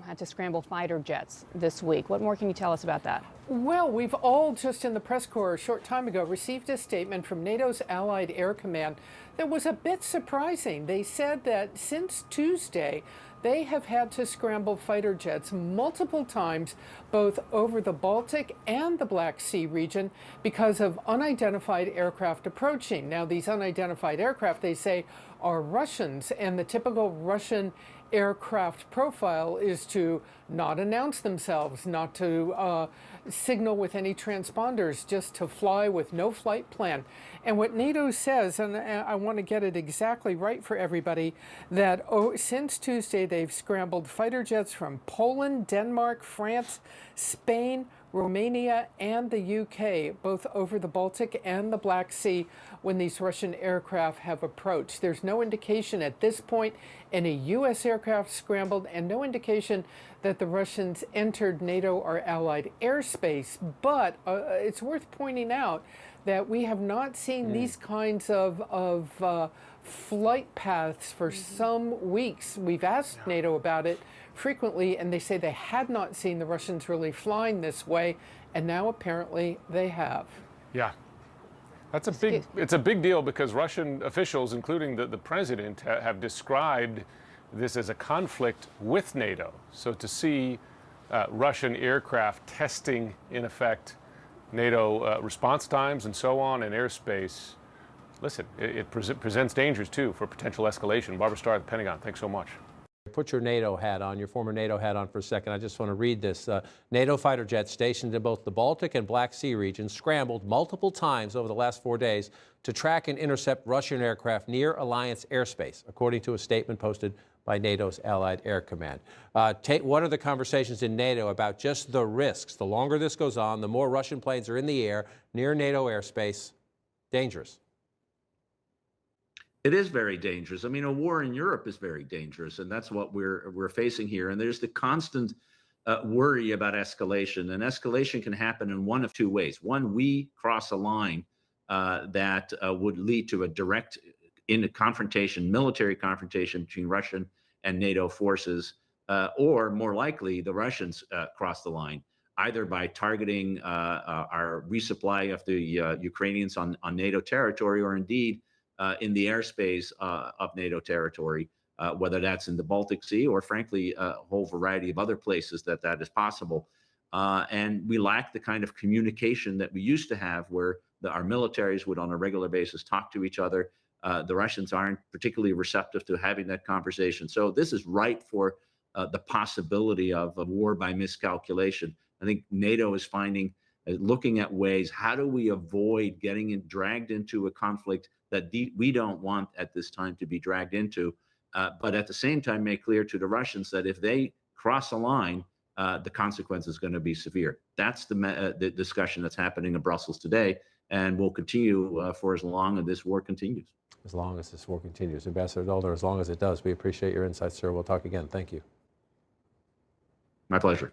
Had to scramble fighter jets this week. What more can you tell us about that? Well, we've all just in the press corps a short time ago received a statement from NATO's Allied Air Command that was a bit surprising. They said that since Tuesday, they have had to scramble fighter jets multiple times, both over the Baltic and the Black Sea region, because of unidentified aircraft approaching. Now, these unidentified aircraft, they say, are Russians, and the typical Russian aircraft profile is to not announce themselves, not to signal with any transponders, just to fly with no flight plan. And what NATO says, and I want to get it exactly right for everybody, that since Tuesday they've scrambled fighter jets from Poland, Denmark, France, Spain, Romania, and the UK, both over the Baltic and the Black Sea, when these Russian aircraft have approached. There's no indication at this point any U.S. aircraft scrambled, and no indication that the Russians entered NATO or Allied airspace. But it's worth pointing out that we have not seen these kinds of flight paths for some weeks. We've asked NATO about it frequently, and they say they had not seen the Russians really flying this way, and now apparently they have. Yeah. It's a big deal because Russian officials, including the president, have described this as a conflict with NATO. So to see Russian aircraft testing, in effect, NATO response times and so on, and airspace, listen, it presents dangers, too, for potential escalation. Barbara Starr at the Pentagon, thanks so much. Put your NATO hat on, your former NATO hat on for a second. I just want to read this. NATO fighter jets stationed in both the Baltic and Black Sea regions scrambled multiple times over the last 4 days to track and intercept Russian aircraft near Alliance airspace, according to a statement posted by NATO's Allied Air Command. What are the conversations in NATO about just the risks? The longer this goes on, the more Russian planes are in the air near NATO airspace. Dangerous. It is very dangerous. I mean, a war in Europe is very dangerous, and that's what we're facing here. And there's the constant worry about escalation, and escalation can happen in one of two ways. One, we cross a line that would lead to a direct confrontation, military confrontation between Russian and NATO forces, or more likely, the Russians cross the line, either by targeting our resupply of the Ukrainians on NATO territory, or indeed in the airspace of NATO territory, whether that's in the Baltic Sea or, frankly, a whole variety of other places that is possible. And we lack the kind of communication that we used to have, where our militaries would on a regular basis talk to each other. The Russians aren't particularly receptive to having that conversation. So this is ripe for the possibility of a war by miscalculation. I think NATO is looking at ways, how do we avoid getting dragged into a conflict that we don't want at this time to be dragged into, but at the same time make clear to the Russians that if they cross a line, the consequence is going to be severe. That's the discussion that's happening in Brussels today, and will continue for as long as this war continues. As long as this war continues. Ambassador Dolder, as long as it does. We appreciate your insights, sir. We'll talk again. Thank you. My pleasure.